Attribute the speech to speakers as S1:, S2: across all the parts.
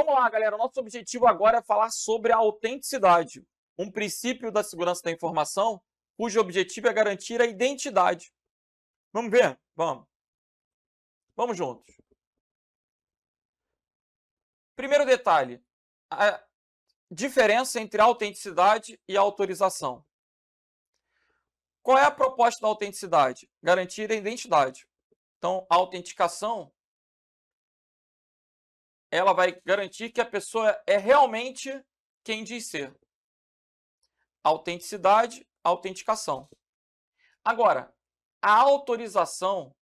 S1: Vamos lá, galera. Nosso objetivo agora é falar sobre a autenticidade, um princípio da segurança da informação, cujo objetivo é garantir a identidade. Vamos ver? Vamos. Vamos juntos. Primeiro detalhe, a diferença entre autenticidade e autorização. Qual é a proposta da autenticidade? Garantir a identidade. Então, a autenticação, ela vai garantir que a pessoa é realmente quem diz ser. Autenticidade, autenticação. Agora, a autorização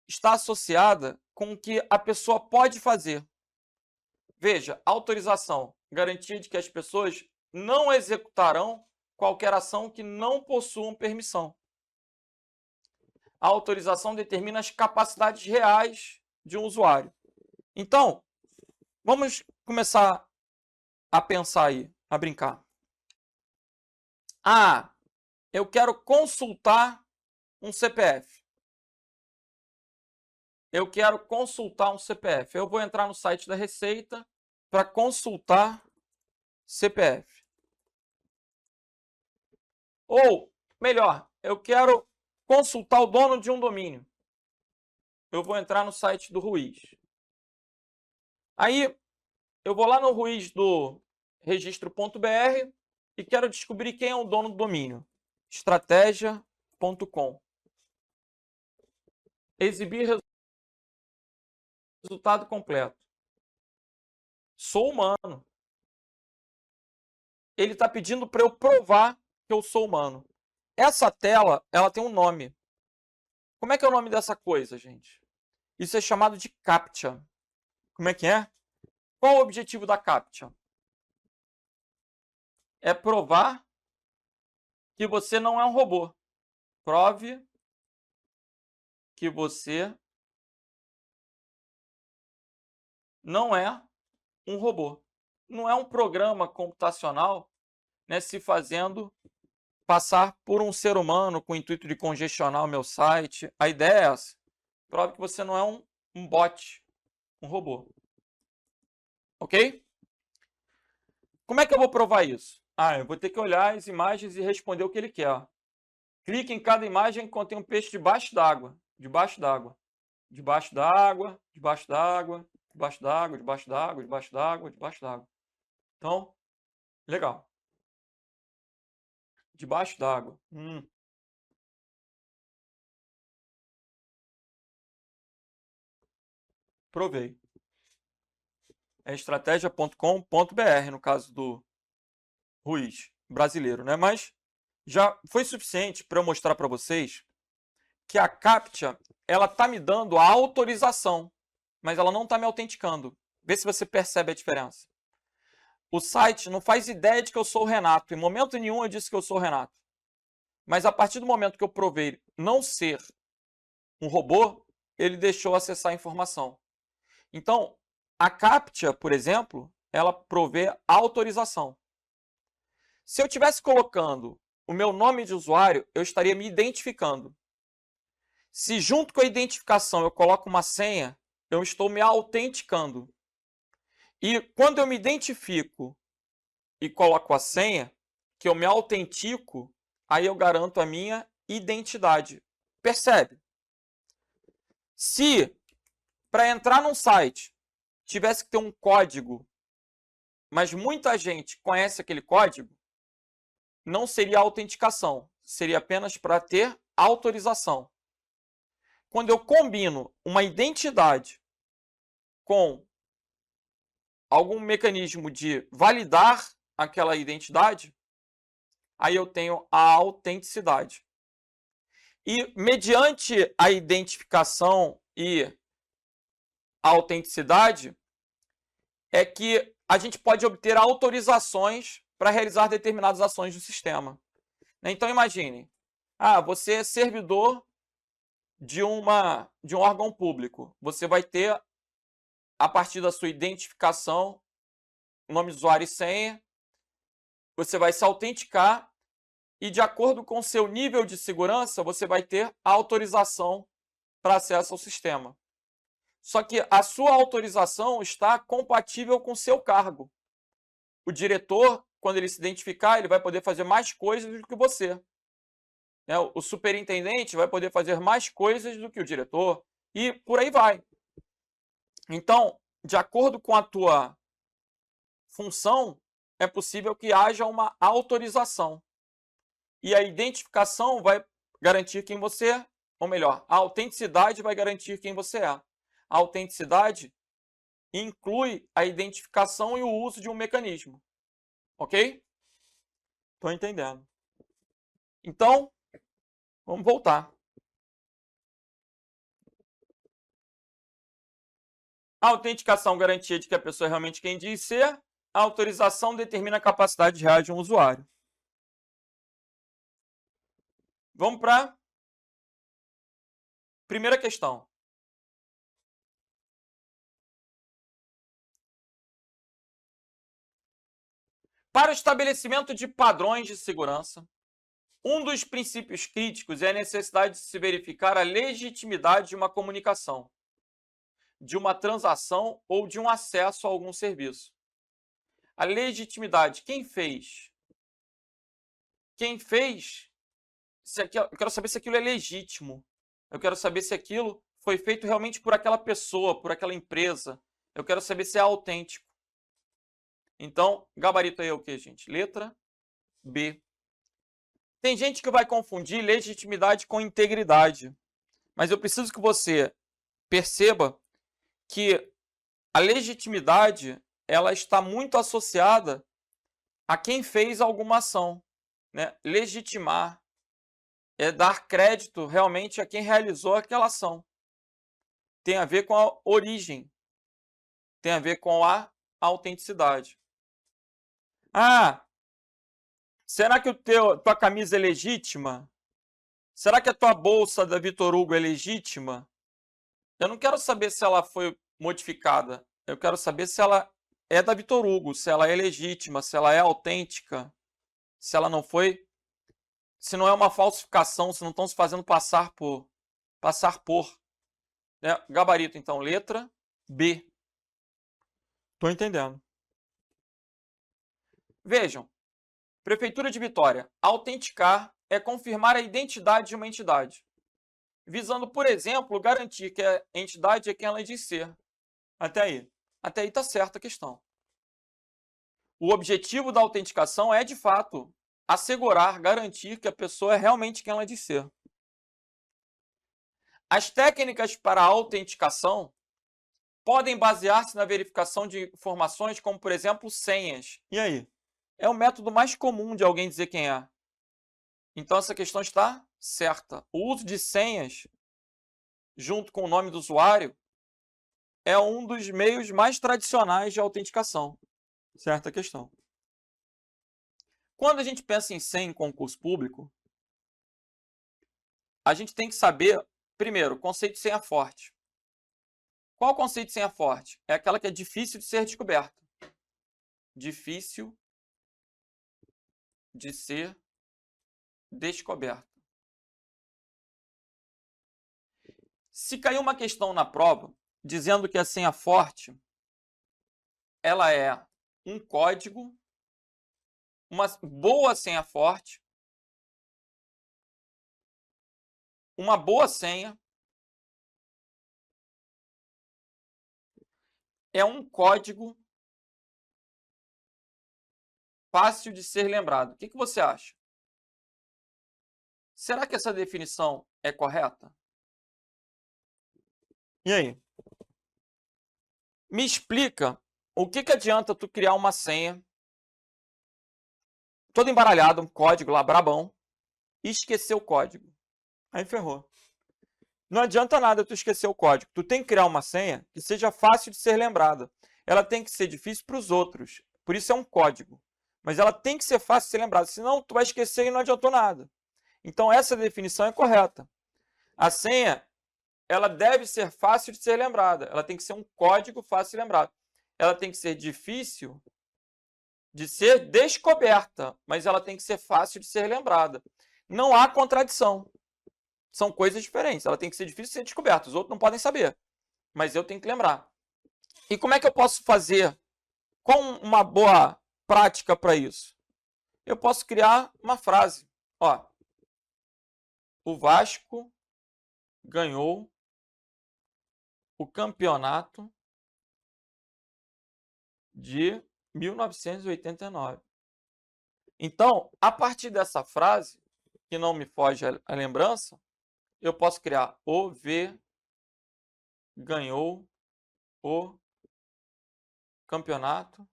S1: está associada com o que a pessoa pode fazer. Veja, autorização, garantia de que as pessoas não executarão qualquer ação que não possuam permissão. A autorização determina as capacidades reais de um usuário. Então, vamos começar a pensar aí, a brincar. Ah, eu quero consultar um CPF. Eu quero consultar um CPF. Eu vou entrar no site da Receita para consultar CPF. Ou, melhor, eu quero consultar o dono de um domínio. Eu vou entrar no site do Ruiz. Aí, eu vou lá no Ruiz do registro.br e quero descobrir quem é o dono do domínio. Estratégia.com. Exibir resultado completo. Sou humano. Ele está pedindo para eu provar que eu sou humano. Essa tela, ela tem um nome. Como é que é o nome dessa coisa, gente? Isso é chamado de CAPTCHA. Como é que é? Qual o objetivo da CAPTCHA? É provar que você não é um robô. Prove que você não é um robô. Não é um programa computacional, né, se fazendo passar por um ser humano com o intuito de congestionar o meu site. A ideia é essa. Prove que você não é um bot, um robô. Ok? Como é que eu vou provar isso? Eu vou ter que olhar as imagens e responder o que ele quer. Clique em cada imagem que contém um peixe debaixo d'água. Debaixo d'água. Debaixo d'água, debaixo d'água, debaixo d'água, debaixo d'água, debaixo d'água, debaixo d'água. Então, legal. Debaixo d'água. Provei. É estratégia.com.br, no caso do Ruiz, brasileiro, né? Mas já foi suficiente para eu mostrar para vocês que a CAPTCHA, ela está me dando a autorização, mas ela não está me autenticando. Vê se você percebe a diferença. O site não faz ideia de que eu sou o Renato. Em momento nenhum eu disse que eu sou o Renato. Mas a partir do momento que eu provei não ser um robô, ele deixou acessar a informação. Então, a CAPTCHA, por exemplo, ela provê autorização. Se eu estivesse colocando o meu nome de usuário, eu estaria me identificando. Se junto com a identificação eu coloco uma senha, eu estou me autenticando. E quando eu me identifico e coloco a senha, que eu me autentico, aí eu garanto a minha identidade. Percebe? Se para entrar num site tivesse que ter um código, mas muita gente conhece aquele código, não seria autenticação, seria apenas para ter autorização. Quando eu combino uma identidade com algum mecanismo de validar aquela identidade, aí eu tenho a autenticidade. E mediante a identificação e a autenticidade, é que a gente pode obter autorizações para realizar determinadas ações do sistema. Então imagine, você é servidor de um órgão público. Você vai ter, a partir da sua identificação, nome de usuário e senha, você vai se autenticar e, de acordo com o seu nível de segurança, você vai ter autorização para acesso ao sistema. Só que a sua autorização está compatível com o seu cargo. O diretor, quando ele se identificar, ele vai poder fazer mais coisas do que você. O superintendente vai poder fazer mais coisas do que o diretor. E por aí vai. Então, de acordo com a tua função, é possível que haja uma autorização. E a identificação vai garantir quem você é. Ou melhor, a autenticidade vai garantir quem você é. A autenticidade inclui a identificação e o uso de um mecanismo. Ok? Estou entendendo. Então, vamos voltar. A autenticação garantia de que a pessoa é realmente quem diz ser. A autorização determina a capacidade real de um usuário. Vamos para a primeira questão. Para o estabelecimento de padrões de segurança, um dos princípios críticos é a necessidade de se verificar a legitimidade de uma comunicação, de uma transação ou de um acesso a algum serviço. A legitimidade, quem fez? Quem fez? Eu quero saber se aquilo é legítimo. Eu quero saber se aquilo foi feito realmente por aquela pessoa, por aquela empresa. Eu quero saber se é autêntico. Então, gabarito aí é o que, gente? Letra B. Tem gente que vai confundir legitimidade com integridade. Mas eu preciso que você perceba que a legitimidade ela está muito associada a quem fez alguma ação. Né? Legitimar é dar crédito realmente a quem realizou aquela ação. Tem a ver com a origem. Tem a ver com a autenticidade. Ah, será que tua camisa é legítima? Será que a tua bolsa da Vitor Hugo é legítima? Eu não quero saber se ela foi modificada. Eu quero saber se ela é da Vitor Hugo, se ela é legítima, se ela é autêntica, se ela não foi, se não é uma falsificação, se não estão se fazendo passar por. Né? Gabarito, então, letra B. Estou entendendo. Vejam, Prefeitura de Vitória. Autenticar é confirmar a identidade de uma entidade, visando, por exemplo, garantir que a entidade é quem ela diz ser. Até aí está certa a questão. O objetivo da autenticação é, de fato, assegurar, garantir que a pessoa é realmente quem ela diz ser. As técnicas para a autenticação podem basear-se na verificação de informações como, por exemplo, senhas. E aí? É o método mais comum de alguém dizer quem é. Então, essa questão está certa. O uso de senhas, junto com o nome do usuário, é um dos meios mais tradicionais de autenticação. Certa questão. Quando a gente pensa em senha em concurso público, a gente tem que saber, primeiro, o conceito de senha forte. Qual o conceito de senha forte? É aquela que é difícil de ser descoberta. Difícil de ser descoberta. Se cair uma questão na prova dizendo que a senha forte ela é um código, uma boa senha forte, uma boa senha é um código fácil de ser lembrado. O que você acha? Será que essa definição é correta? E aí? Me explica o que adianta tu criar uma senha todo embaralhado, um código lá brabão, e esquecer o código. Aí ferrou. Não adianta nada tu esquecer o código. Tu tem que criar uma senha que seja fácil de ser lembrada. Ela tem que ser difícil para os outros. Por isso é um código. Mas ela tem que ser fácil de ser lembrada. Senão tu vai esquecer e não adiantou nada. Então essa definição é correta. A senha, ela deve ser fácil de ser lembrada. Ela tem que ser um código fácil de ser lembrado. Ela tem que ser difícil de ser descoberta, mas ela tem que ser fácil de ser lembrada. Não há contradição. São coisas diferentes. Ela tem que ser difícil de ser descoberta. Os outros não podem saber. mas eu tenho que lembrar. E como é que eu posso fazer? Qual uma boa prática para isso? Eu posso criar uma frase. Ó, o Vasco ganhou o campeonato de 1989. Então, a partir dessa frase, que não me foge a lembrança, eu posso criar o V ganhou o campeonato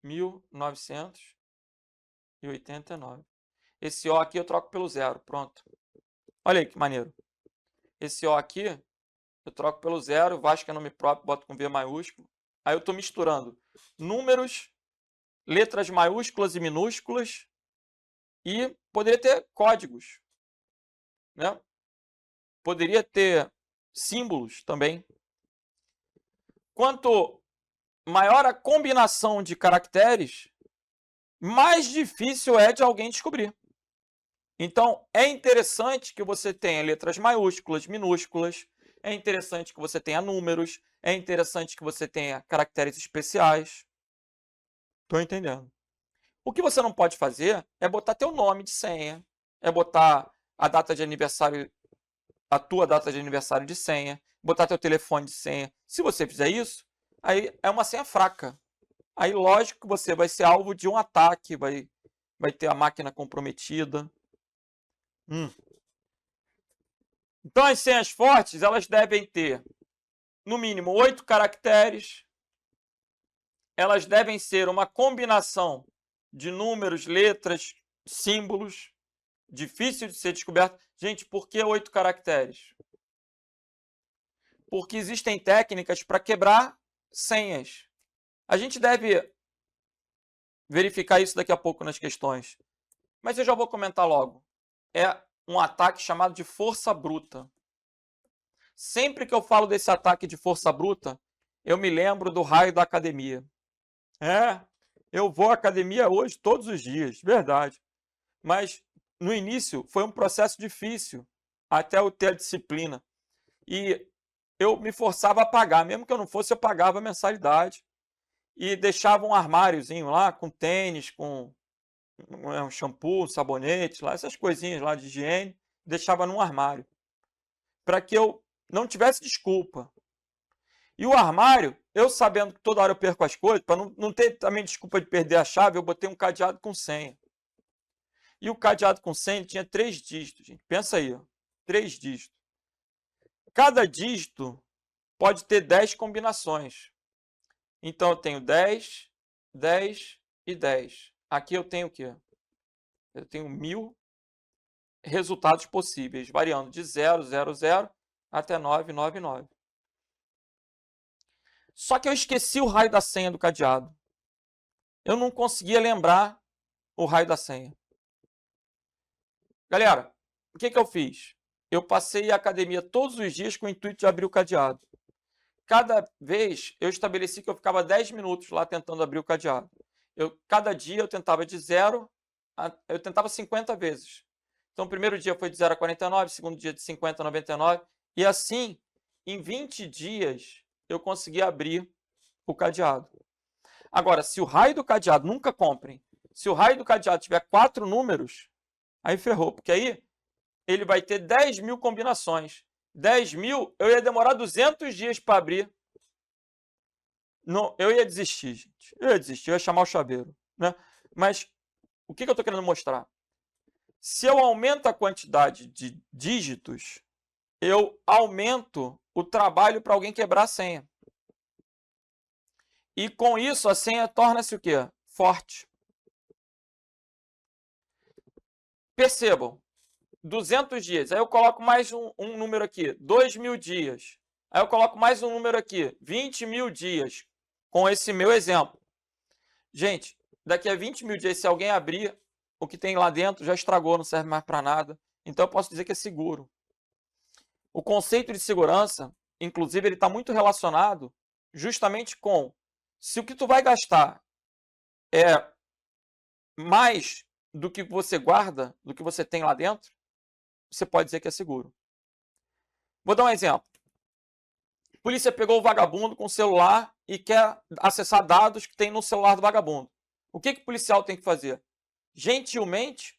S1: 1989. Esse O aqui eu troco pelo zero, pronto. Olha aí que maneiro. Esse O aqui eu troco pelo zero, Vasco é nome próprio, boto com V maiúsculo. Aí eu estou misturando números, letras maiúsculas e minúsculas e poderia ter códigos, né? Poderia ter símbolos também. Quanto maior a combinação de caracteres, mais difícil é de alguém descobrir. Então, é interessante que você tenha letras maiúsculas, minúsculas, é interessante que você tenha números, é interessante que você tenha caracteres especiais. Estou entendendo. O que você não pode fazer é botar teu nome de senha, é botar a data de aniversário, a tua data de aniversário de senha, botar teu telefone de senha. Se você fizer isso, aí é uma senha fraca. Aí, lógico que você vai ser alvo de um ataque, vai ter a máquina comprometida. Então, as senhas fortes, elas devem ter, no mínimo, 8 caracteres. Elas devem ser uma combinação de números, letras, símbolos, difícil de ser descoberto. Gente, por que 8 caracteres? Porque existem técnicas para quebrar senhas. A gente deve verificar isso daqui a pouco nas questões. Mas eu já vou comentar logo. É um ataque chamado de força bruta. Sempre que eu falo desse ataque de força bruta, eu me lembro do raio da academia. Eu vou à academia hoje todos os dias, verdade. Mas no início foi um processo difícil, até eu ter a disciplina. E eu me forçava a pagar, mesmo que eu não fosse, eu pagava a mensalidade. E deixava um armáriozinho lá com tênis, com um shampoo, um sabonete, lá, essas coisinhas lá de higiene, deixava num armário. Para que eu não tivesse desculpa. E o armário, eu sabendo que toda hora eu perco as coisas, para não ter também desculpa de perder a chave, eu botei um cadeado com senha. E o cadeado com senha tinha 3 dígitos, gente. Pensa aí, ó, 3 dígitos. Cada dígito pode ter 10 combinações. Então eu tenho 10, 10 e 10. Aqui eu tenho o quê? Eu tenho 1000 resultados possíveis, variando de 0, 0, 0 até 999. Só que eu esqueci o raio da senha do cadeado. Eu não conseguia lembrar o raio da senha. Galera, o que eu fiz? Eu passei a academia todos os dias com o intuito de abrir o cadeado. Cada vez eu estabeleci que eu ficava 10 minutos lá tentando abrir o cadeado. Cada dia eu tentava de 0 eu tentava 50 vezes. Então, o primeiro dia foi de 0 a 49, segundo dia de 50 a 99. E assim, em 20 dias, eu consegui abrir o cadeado. Agora, se o raio do cadeado, nunca comprem, se o raio do cadeado tiver 4 números, aí ferrou, porque aí ele vai ter 10.000 combinações. 10.000, eu ia demorar 200 dias para abrir. Não, eu ia desistir, gente. Eu ia chamar o chaveiro, né? Mas o que eu estou querendo mostrar? Se eu aumento a quantidade de dígitos, eu aumento o trabalho para alguém quebrar a senha. E com isso, a senha torna-se o quê? Forte. Percebam, 200 dias. Aí eu coloco mais um número aqui, 2.000 dias. Aí eu coloco mais um número aqui, 20.000 dias, com esse meu exemplo. Gente, daqui a 20.000 dias, se alguém abrir, o que tem lá dentro já estragou, não serve mais para nada. Então eu posso dizer que é seguro. O conceito de segurança, inclusive, ele está muito relacionado justamente com se o que tu vai gastar é mais do que você guarda, do que você tem lá dentro, você pode dizer que é seguro. Vou dar um exemplo. Polícia pegou o vagabundo com o celular e quer acessar dados que tem no celular do vagabundo. O que o policial tem que fazer? Gentilmente,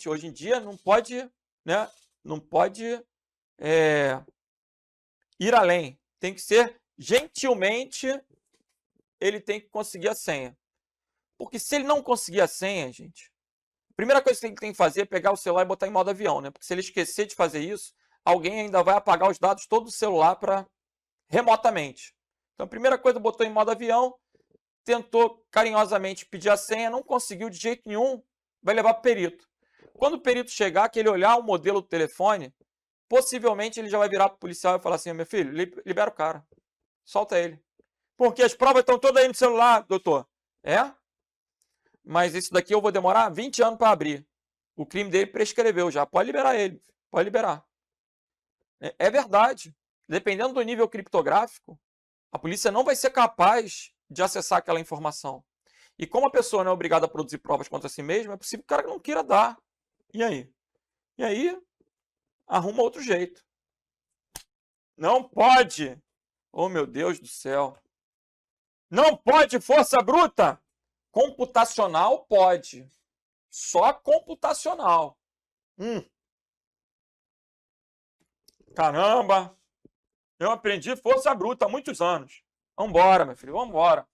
S1: hoje em dia não pode, né? Não pode ir além. Tem que ser gentilmente, ele tem que conseguir a senha. Porque se ele não conseguir a senha, gente, a primeira coisa que ele tem que fazer é pegar o celular e botar em modo avião, né? Porque se ele esquecer de fazer isso, alguém ainda vai apagar os dados todos do celular remotamente. Então, a primeira coisa, botou em modo avião, tentou carinhosamente pedir a senha, não conseguiu de jeito nenhum, vai levar para o perito. Quando o perito chegar, que ele olhar o modelo do telefone, possivelmente ele já vai virar para o policial e falar assim: meu filho, libera o cara, solta ele. Porque as provas estão todas aí no celular, doutor. É? Mas isso daqui eu vou demorar 20 anos para abrir. O crime dele prescreveu já. Pode liberar ele. Pode liberar. É verdade. Dependendo do nível criptográfico, a polícia não vai ser capaz de acessar aquela informação. E como a pessoa não é obrigada a produzir provas contra si mesma, é possível que o cara não queira dar. E aí? E aí, arruma outro jeito. Não pode! Oh, meu Deus do céu. Não pode força bruta! Computacional pode. Só computacional. Caramba! Eu aprendi força bruta há muitos anos. Vambora, meu filho, vambora.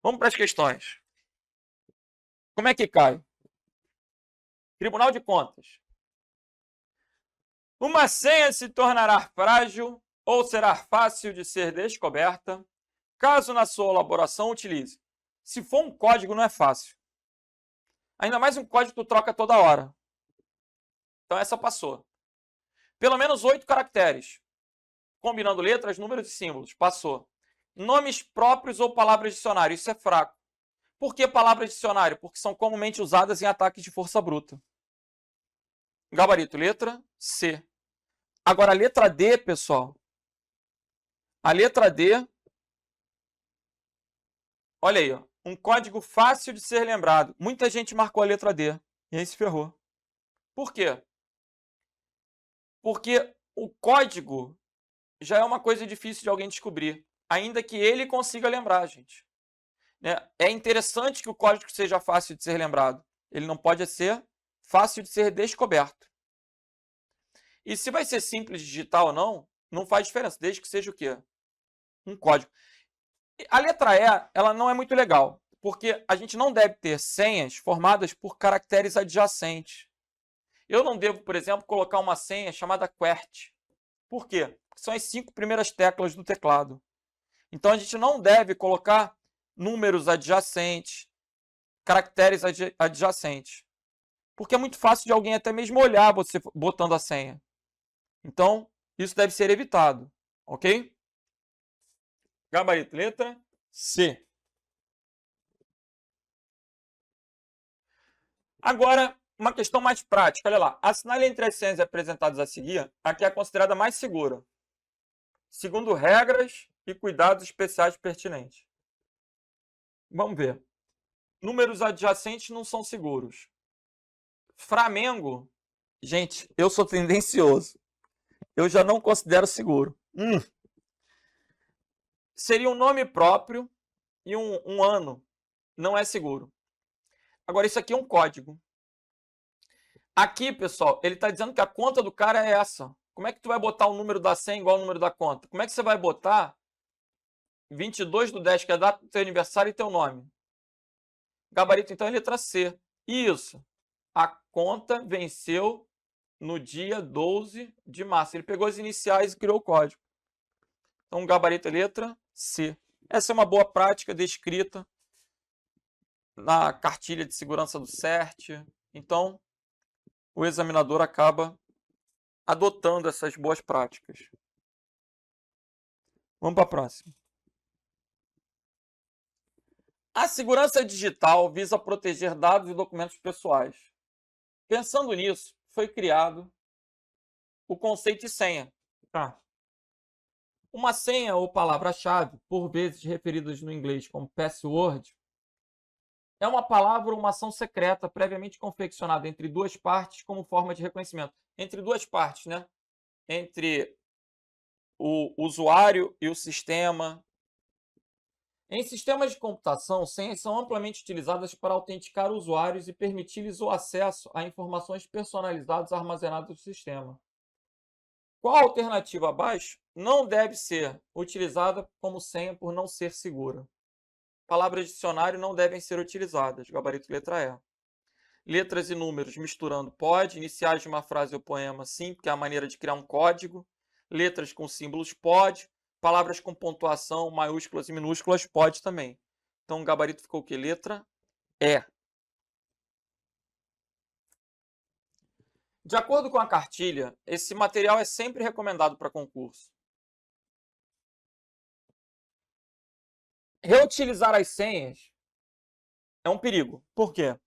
S1: Vamos para as questões. Como é que cai? Tribunal de Contas. Uma senha se tornará frágil ou será fácil de ser descoberta caso na sua elaboração utilize. Se for um código, não é fácil. Ainda mais um código que tu troca toda hora. Então essa passou. Pelo menos 8 caracteres. Combinando letras, números e símbolos. Passou. Nomes próprios ou palavras dicionário. Isso é fraco. Por que palavras dicionário? Porque são comumente usadas em ataques de força bruta. Gabarito, letra C. Agora, a letra D, pessoal. A letra D. Olha aí, ó, um código fácil de ser lembrado. Muita gente marcou a letra D. E aí se ferrou. Por quê? Porque o código já é uma coisa difícil de alguém descobrir. Ainda que ele consiga lembrar, gente. É interessante que o código seja fácil de ser lembrado. Ele não pode ser fácil de ser descoberto. E se vai ser simples de digitar ou não, não faz diferença, desde que seja o quê? Um código. A letra E, ela não é muito legal, porque a gente não deve ter senhas formadas por caracteres adjacentes. Eu não devo, por exemplo, colocar uma senha chamada QWERTY. Por quê? Porque são as 5 primeiras teclas do teclado. Então, a gente não deve colocar números adjacentes, caracteres adjacentes. Porque é muito fácil de alguém até mesmo olhar você botando a senha. Então, isso deve ser evitado, ok? Gabarito, letra C. Agora, uma questão mais prática, olha lá. Assinale entre as senhas apresentadas a seguir a que é considerada mais segura, segundo regras e cuidados especiais pertinentes. Vamos ver. Números adjacentes não são seguros. Flamengo, gente, eu sou tendencioso. Eu já não considero seguro. Seria um nome próprio e um ano. Não é seguro. Agora, isso aqui é um código. Aqui, pessoal, ele está dizendo que a conta do cara é essa. Como é que tu vai botar o número da senha igual ao número da conta? Como é que você vai botar 22/10, que é a data do teu aniversário, e teu nome? Gabarito, então, é letra C. Isso. A conta venceu no dia 12 de março. Ele pegou as iniciais e criou o código. Então, o gabarito é letra C. Essa é uma boa prática descrita na cartilha de segurança do CERT. Então, o examinador acaba adotando essas boas práticas. Vamos para a próxima. A segurança digital visa proteger dados e documentos pessoais. Pensando nisso, foi criado o conceito de senha. Uma senha ou palavra-chave, por vezes referidas no inglês como password, é uma palavra ou uma ação secreta previamente confeccionada entre duas partes como forma de reconhecimento. Entre duas partes, né? Entre o usuário e o sistema. Em sistemas de computação, senhas são amplamente utilizadas para autenticar usuários e permitir-lhes o acesso a informações personalizadas armazenadas no sistema. Qual alternativa abaixo não deve ser utilizada como senha por não ser segura? Palavras de dicionário não devem ser utilizadas. Gabarito letra E. Letras e números misturando pode. Iniciais de uma frase ou poema, sim, porque é a maneira de criar um código. Letras com símbolos pode. Palavras com pontuação, maiúsculas e minúsculas pode também. Então o gabarito ficou o quê? Letra E. De acordo com a cartilha, esse material é sempre recomendado para concurso. Reutilizar as senhas é um perigo. Por quê?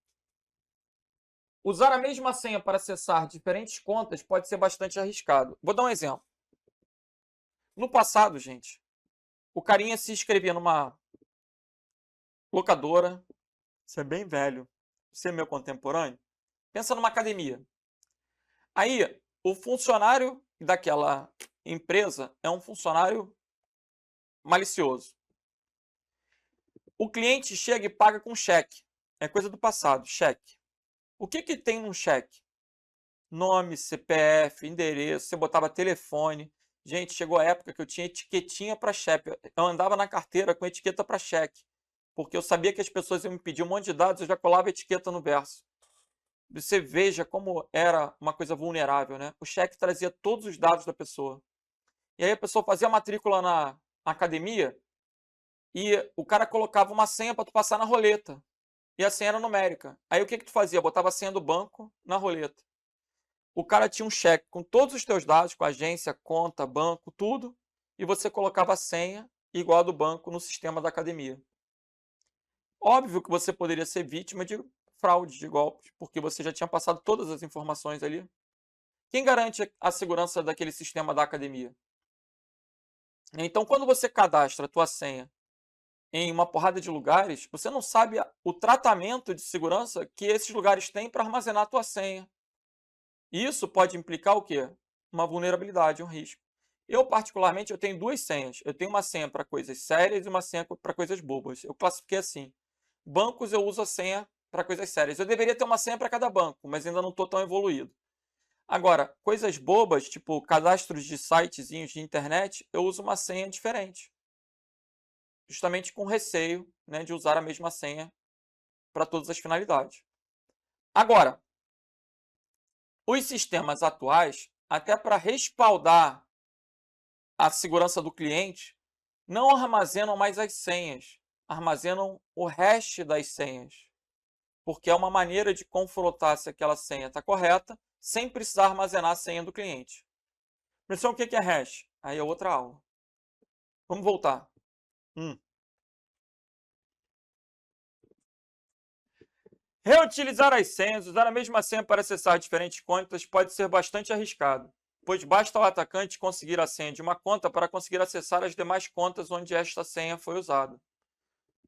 S1: Usar a mesma senha para acessar diferentes contas pode ser bastante arriscado. Vou dar um exemplo. No passado, gente, o carinha se inscrevia numa locadora. Você é bem velho. Você é meu contemporâneo. Pensa numa academia. Aí, o funcionário daquela empresa é um funcionário malicioso. O cliente chega e paga com cheque. É coisa do passado, cheque. O que tem num cheque? Nome, CPF, endereço, você botava telefone. Gente, chegou a época que eu tinha etiquetinha para cheque. Eu andava na carteira com etiqueta para cheque. Porque eu sabia que as pessoas iam me pedir um monte de dados, eu já colava etiqueta no verso. Você veja como era uma coisa vulnerável, né? O cheque trazia todos os dados da pessoa. E aí a pessoa fazia a matrícula na academia e o cara colocava uma senha para tu passar na roleta. E a senha era numérica. Aí o que tu fazia? Botava a senha do banco na roleta. O cara tinha um cheque com todos os teus dados, com agência, conta, banco, tudo, e você colocava a senha igual a do banco no sistema da academia. Óbvio que você poderia ser vítima de fraude, de golpes, porque você já tinha passado todas as informações ali. Quem garante a segurança daquele sistema da academia? Então, quando você cadastra a tua senha em uma porrada de lugares, você não sabe o tratamento de segurança que esses lugares têm para armazenar a tua senha. Isso pode implicar o quê? Uma vulnerabilidade, um risco. Eu, particularmente, eu tenho duas senhas. Eu tenho uma senha para coisas sérias e uma senha para coisas bobas. Eu classifiquei assim. Bancos eu uso a senha para coisas sérias. Eu deveria ter uma senha para cada banco, mas ainda não estou tão evoluído. Agora, coisas bobas, tipo cadastros de sitezinhos de internet, eu uso uma senha diferente. Justamente com receio, né, de usar a mesma senha para todas as finalidades. Agora, os sistemas atuais, até para respaldar a segurança do cliente, não armazenam mais as senhas, armazenam o hash das senhas, porque é uma maneira de confrontar se aquela senha está correta, sem precisar armazenar a senha do cliente. Pessoal, o que é hash? Aí é outra aula. Vamos voltar. Reutilizar as senhas, usar a mesma senha para acessar diferentes contas pode ser bastante arriscado, pois basta ao atacante conseguir a senha de uma conta para conseguir acessar as demais contas onde esta senha foi usada.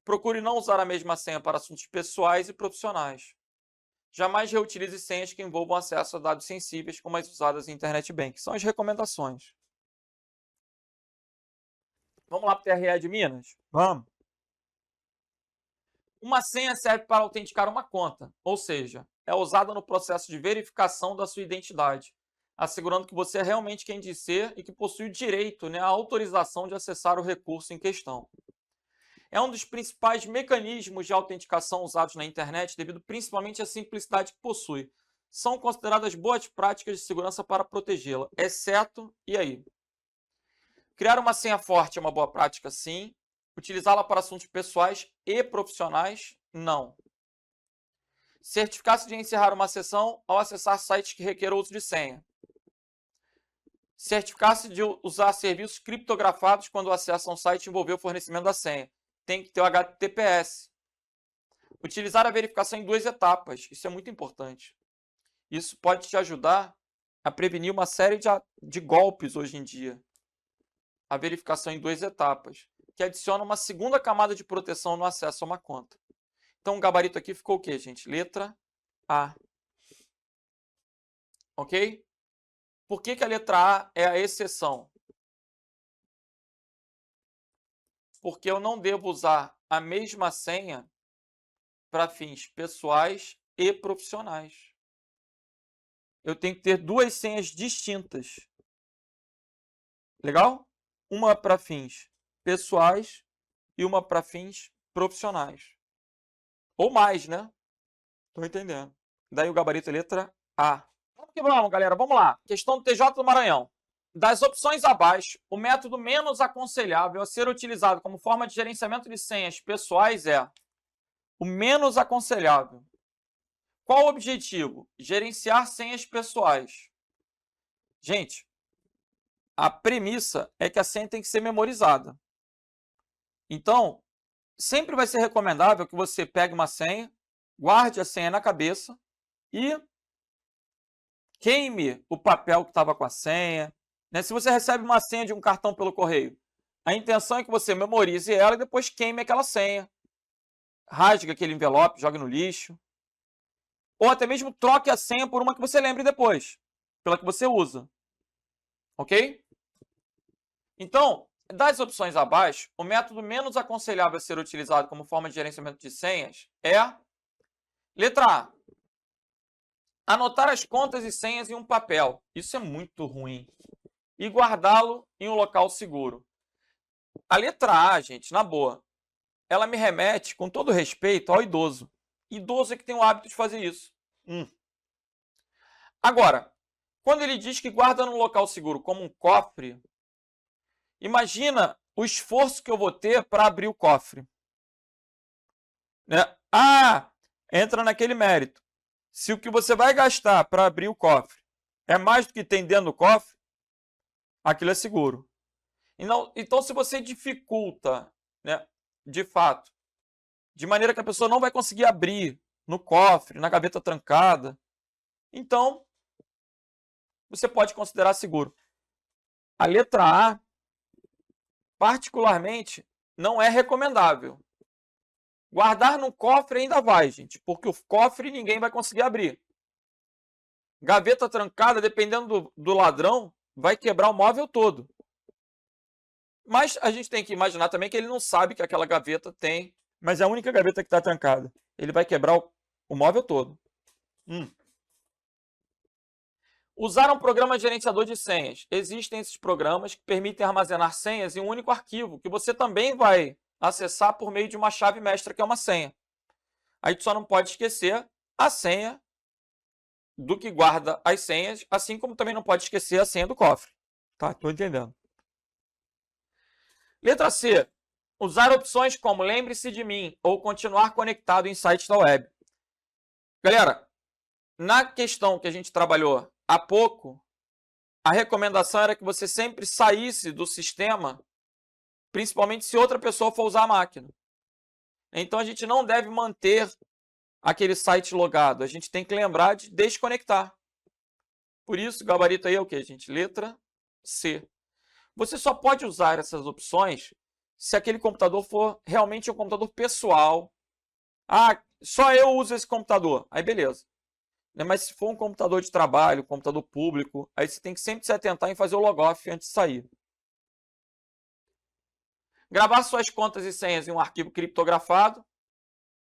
S1: Procure não usar a mesma senha para assuntos pessoais e profissionais. Jamais reutilize senhas que envolvam acesso a dados sensíveis, como as usadas em Internet Bank. São as recomendações. Vamos lá para o TRE de Minas? Vamos. Uma senha serve para autenticar uma conta, ou seja, é usada no processo de verificação da sua identidade, assegurando que você é realmente quem diz ser e que possui o direito, né, a autorização de acessar o recurso em questão. É um dos principais mecanismos de autenticação usados na internet, devido principalmente à simplicidade que possui. São consideradas boas práticas de segurança para protegê-la, exceto, e aí? Criar uma senha forte é uma boa prática, sim. Utilizá-la para assuntos pessoais e profissionais, não. Certificar-se de encerrar uma sessão ao acessar sites que requeram uso de senha. Certificar-se de usar serviços criptografados quando o acesso a um site envolver o fornecimento da senha. Tem que ter o HTTPS. Utilizar a verificação em 2 etapas. Isso é muito importante. Isso pode te ajudar a prevenir uma série de golpes hoje em dia. A verificação em 2 etapas, que adiciona uma segunda camada de proteção no acesso a uma conta. Então, o gabarito aqui ficou o quê, gente? Letra A. Ok? Por que a letra A é a exceção? porque eu não devo usar a mesma senha para fins pessoais e profissionais. Eu tenho que ter duas senhas distintas. Legal? Uma para fins pessoais e uma para fins profissionais. Ou mais, né? Tô entendendo. Daí o gabarito é letra A. Vamos que vamos, galera. Vamos lá. Questão do TJ do Maranhão. Das opções abaixo, o método menos aconselhável a ser utilizado como forma de gerenciamento de senhas pessoais é o menos aconselhável. Qual o objetivo? Gerenciar senhas pessoais. Gente, a premissa é que a senha tem que ser memorizada. Então, sempre vai ser recomendável que você pegue uma senha, guarde a senha na cabeça e queime o papel que estava com a senha. Né? Se você recebe uma senha de um cartão pelo correio, a intenção é que você memorize ela e depois queime aquela senha. Rasgue aquele envelope, jogue no lixo. Ou até mesmo troque a senha por uma que você lembre depois, pela que você usa. Ok? Então, das opções abaixo, o método menos aconselhável a ser utilizado como forma de gerenciamento de senhas é letra A. Anotar as contas e senhas em um papel. Isso é muito ruim. E guardá-lo em um local seguro. A letra A, gente, na boa, ela me remete, com todo respeito, ao idoso. Idoso é que tem o hábito de fazer isso. Agora, quando ele diz que guarda num local seguro como um cofre, imagina o esforço que eu vou ter para abrir o cofre. Né? Entra naquele mérito. Se o que você vai gastar para abrir o cofre é mais do que tem dentro do cofre, aquilo é seguro. Então, se você dificulta, né, de fato, de maneira que a pessoa não vai conseguir abrir no cofre, na gaveta trancada, então você pode considerar seguro. A letra A, particularmente, não é recomendável. Guardar no cofre ainda vai, gente, porque o cofre ninguém vai conseguir abrir. Gaveta trancada, dependendo do ladrão, vai quebrar o móvel todo. Mas a gente tem que imaginar também que ele não sabe que aquela gaveta tem, mas é a única gaveta que está trancada. Ele vai quebrar o móvel todo. Usar um programa gerenciador de senhas. Existem esses programas que permitem armazenar senhas em um único arquivo, que você também vai acessar por meio de uma chave mestra, que é uma senha. A gente só não pode esquecer a senha do que guarda as senhas, assim como também não pode esquecer a senha do cofre. Tá? Tô entendendo. Letra C. Usar opções como lembre-se de mim ou continuar conectado em sites da web. Galera, na questão que a gente trabalhou há pouco, a recomendação era que você sempre saísse do sistema, principalmente se outra pessoa for usar a máquina. Então, a gente não deve manter aquele site logado. A gente tem que lembrar de desconectar. Por isso, o gabarito aí é o quê, gente? Letra C. Você só pode usar essas opções se aquele computador for realmente um computador pessoal. Só eu uso esse computador. Aí, beleza. Mas se for um computador de trabalho, um computador público, aí você tem que sempre se atentar em fazer o logoff antes de sair. Gravar suas contas e senhas em um arquivo criptografado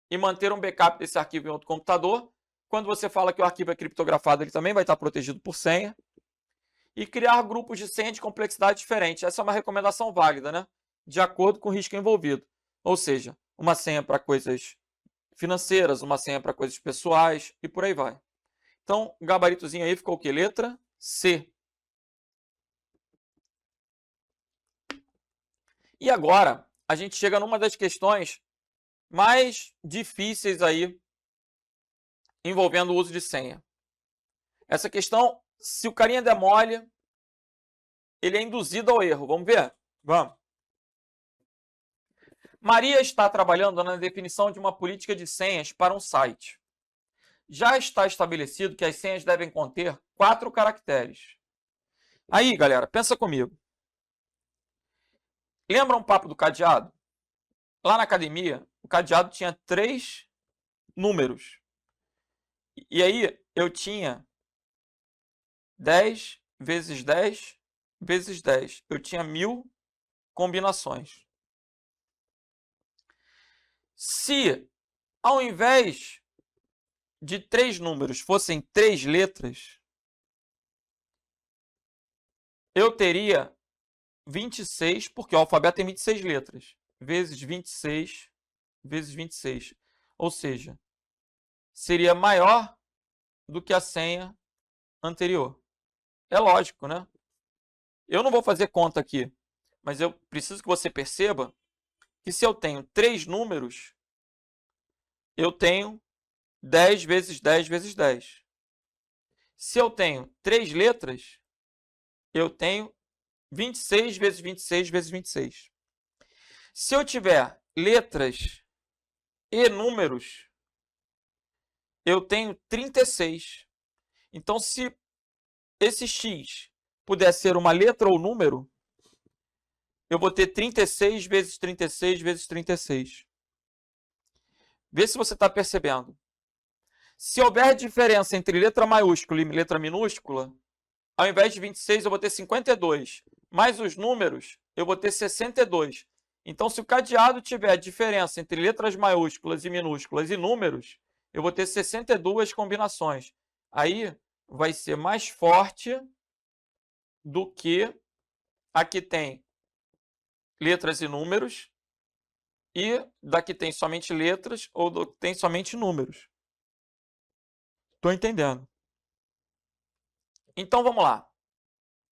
S1: e manter um backup desse arquivo em outro computador. Quando você fala que o arquivo é criptografado, ele também vai estar protegido por senha. E criar grupos de senha de complexidade diferente. Essa é uma recomendação válida, né? De acordo com o risco envolvido. Ou seja, uma senha para coisas financeiras, uma senha para coisas pessoais e por aí vai. Então, o gabaritozinho aí ficou o quê? Letra C. E agora, a gente chega numa das questões mais difíceis aí envolvendo o uso de senha. Essa questão, se o carinha der mole, ele é induzido ao erro. Vamos ver? Vamos. Maria está trabalhando na definição de uma política de senhas para um site. Já está estabelecido que as senhas devem conter 4 caracteres. Aí, galera, pensa comigo. Lembra um papo do cadeado? Lá na academia, o cadeado tinha 3 números. E aí, eu tinha 10 vezes 10 vezes 10. Eu tinha 1000 combinações. Se, ao invés de 3 números fossem 3 letras, eu teria 26, porque o alfabeto tem 26 letras, vezes 26, vezes 26. Ou seja, seria maior do que a senha anterior. É lógico, né? Eu não vou fazer conta aqui, mas eu preciso que você perceba que se eu tenho 3 números, eu tenho 10 vezes 10 vezes 10. Se eu tenho 3 letras, eu tenho 26 vezes 26 vezes 26. Se eu tiver letras e números, eu tenho 36. Então, se esse x puder ser uma letra ou número, eu vou ter 36 vezes 36 vezes 36. Vê se você está percebendo. Se houver diferença entre letra maiúscula e letra minúscula, ao invés de 26, eu vou ter 52. Mais os números, eu vou ter 62. Então, se o cadeado tiver diferença entre letras maiúsculas e minúsculas e números, eu vou ter 62 combinações. Aí vai ser mais forte do que a que tem letras e números e da que tem somente letras ou do que tem somente números. Estou entendendo. Então, vamos lá.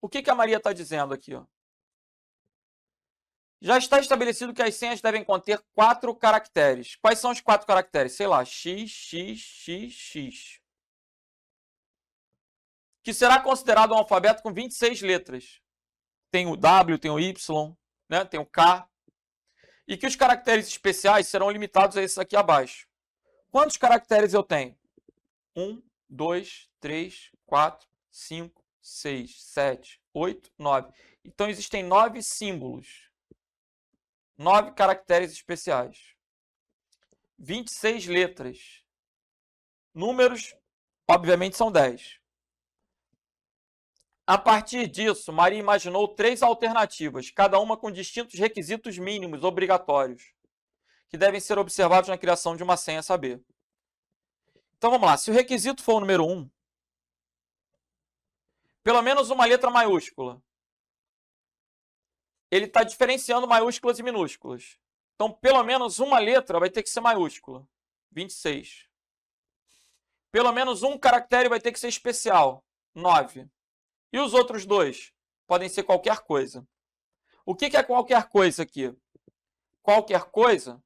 S1: O que a Maria está dizendo aqui? Ó? Já está estabelecido que as senhas devem conter 4 caracteres. Quais são os 4 caracteres? Sei lá, x, x, x, x. Que será considerado um alfabeto com 26 letras. Tem o W, tem o Y, né? Tem o K. E que os caracteres especiais serão limitados a esses aqui abaixo. Quantos caracteres eu tenho? 1, 2, 3, 4, 5, 6, 7, 8, 9. Então, existem 9 símbolos. 9 caracteres especiais. 26 letras. Números, obviamente, são 10. A partir disso, Maria imaginou 3 alternativas, cada uma com distintos requisitos mínimos obrigatórios, que devem ser observados na criação de uma senha saber. Então, vamos lá. Se o requisito for o número 1, pelo menos uma letra maiúscula. Ele está diferenciando maiúsculas e minúsculas. Então, pelo menos uma letra vai ter que ser maiúscula. 26. Pelo menos um caractere vai ter que ser especial. 9. E os outros 2? Podem ser qualquer coisa. O que é qualquer coisa aqui? Qualquer coisa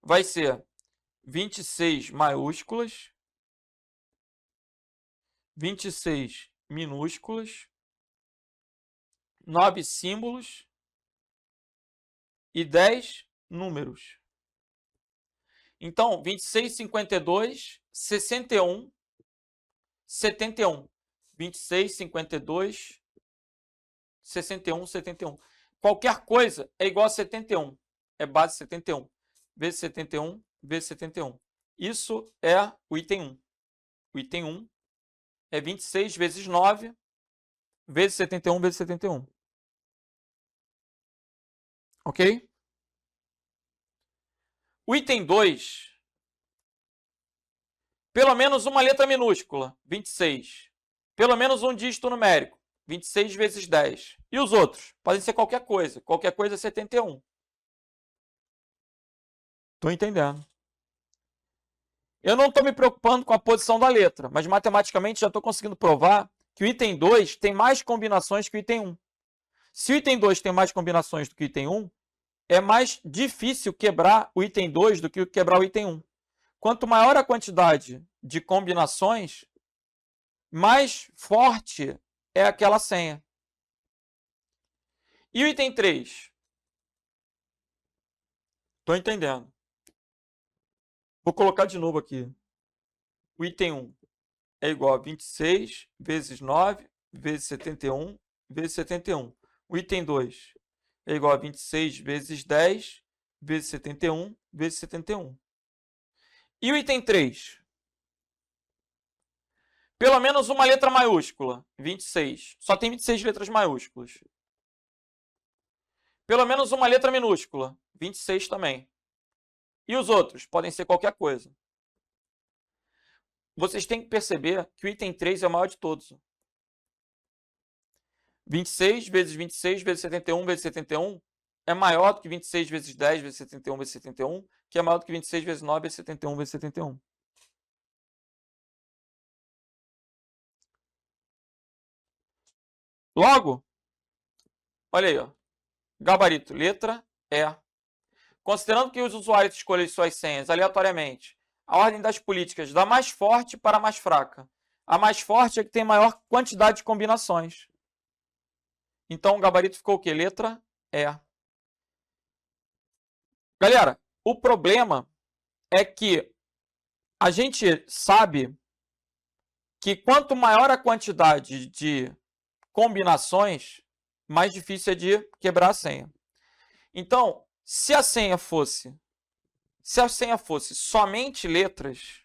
S1: vai ser 26 maiúsculas, 26 minúsculas, 9 símbolos e 10 números. Então, 26, 52, 61, 71. 26, 52, 61, 71. Qualquer coisa é igual a 71. É base 71. Vezes 71, vezes 71. Isso é o item 1. O item 1 é 26 vezes 9, vezes 71, vezes 71. Ok? O item 2, pelo menos uma letra minúscula, 26. Pelo menos um dígito numérico, 26 vezes 10. E os outros? Podem ser qualquer coisa. Qualquer coisa é 71. Estou entendendo. Eu não estou me preocupando com a posição da letra, mas matematicamente já estou conseguindo provar que o item 2 tem mais combinações que o item 1. Se o item 2 tem mais combinações do que o item 1, é mais difícil quebrar o item 2 do que quebrar o item 1. Quanto maior a quantidade de combinações, mais forte é aquela senha. E o item 3? Estou entendendo. Vou colocar de novo aqui. O item 1 é igual a 26 vezes 9 vezes 71 vezes 71. O item 2 é igual a 26 vezes 10 vezes 71 vezes 71. E o item 3? Pelo menos uma letra maiúscula, 26. Só tem 26 letras maiúsculas. Pelo menos uma letra minúscula. 26 também. E os outros? Podem ser qualquer coisa. Vocês têm que perceber que o item 3 é o maior de todos. 26 vezes 26 vezes 71 vezes 71 é maior do que 26 vezes 10 vezes 71 vezes 71, que é maior do que 26 vezes 9 vezes 71 vezes 71. Logo, olha aí, ó, gabarito, letra E. Considerando que os usuários escolhem suas senhas aleatoriamente, a ordem das políticas da mais forte para a mais fraca. A mais forte é que tem maior quantidade de combinações. Então, o gabarito ficou o quê? Letra E. Galera, o problema é que a gente sabe que quanto maior a quantidade de combinações, mais difícil é de quebrar a senha. Então, se a senha fosse somente letras,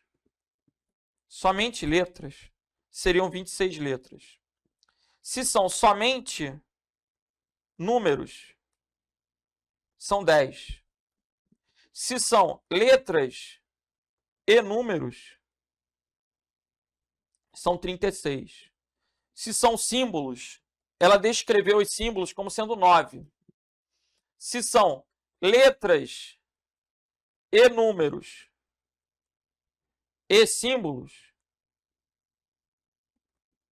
S1: seriam 26 letras. Se são somente números, são 10. Se são letras e números, são 36. Se são símbolos, ela descreveu os símbolos como sendo 9. Se são letras e números e símbolos,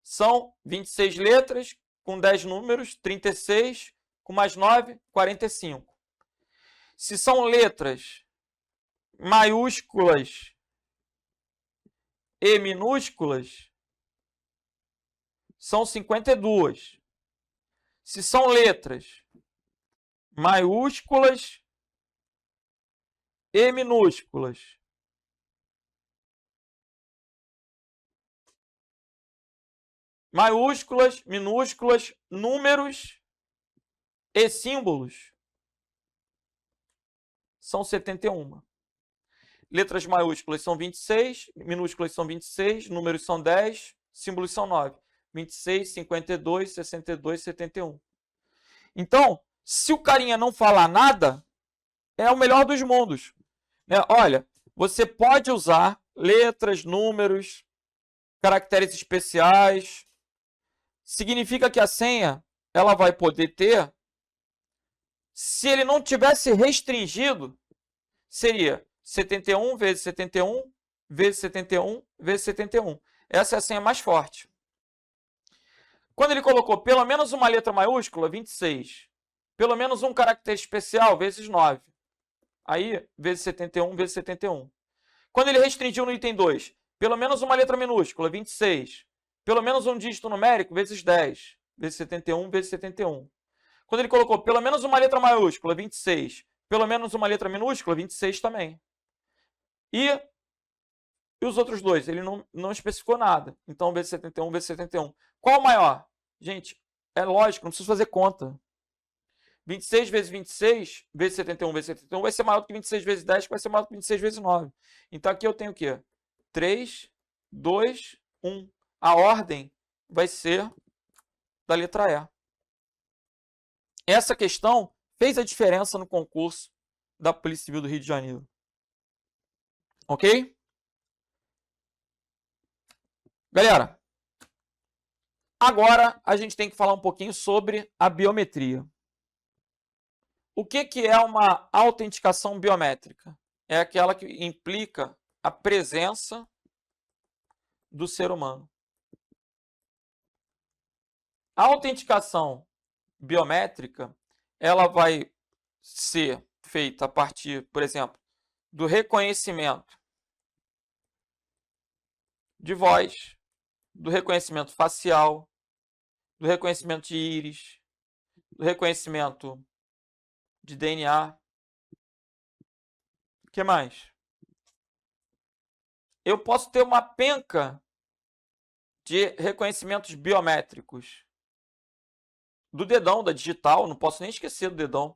S1: são 26 letras com 10 números, 36, com mais 9, 45. Se são letras maiúsculas e minúsculas, são 52. Se são letras maiúsculas e minúsculas, maiúsculas, minúsculas, números e símbolos, são 71. Letras maiúsculas são 26, minúsculas são 26, números são 10, símbolos são 9. 26, 52, 62, 71. Então, se o carinha não falar nada, é o melhor dos mundos. Olha, você pode usar letras, números, caracteres especiais. Significa que a senha ela vai poder ter, se ele não tivesse restringido, seria 71 vezes 71 vezes 71 vezes 71. Essa é a senha mais forte. Quando ele colocou pelo menos uma letra maiúscula, 26. Pelo menos um caractere especial, vezes 9. Aí, vezes 71 vezes 71. Quando ele restringiu no item 2, pelo menos uma letra minúscula, 26. Pelo menos um dígito numérico, vezes 10. Vezes 71 vezes 71. Quando ele colocou pelo menos uma letra maiúscula, 26. Pelo menos uma letra minúscula, 26 também. E os outros dois? Ele não especificou nada. Então, vezes 71 vezes 71. Qual o maior? Gente, é lógico, não preciso fazer conta. 26 vezes 26 vezes 71 vezes 71 vai ser maior do que 26 vezes 10, que vai ser maior do que 26 vezes 9. Então, aqui eu tenho o quê? 3, 2, 1. A ordem vai ser da letra E. Essa questão fez a diferença no concurso da Polícia Civil do Rio de Janeiro. Ok? Galera, agora a gente tem que falar um pouquinho sobre a biometria. O que é uma autenticação biométrica? É aquela que implica a presença do ser humano. A autenticação biométrica, ela vai ser feita a partir, por exemplo, do reconhecimento de voz, do reconhecimento facial, do reconhecimento de íris, do reconhecimento de DNA. O que mais? Eu posso ter uma penca de reconhecimentos biométricos. Do dedão, da digital, não posso nem esquecer do dedão.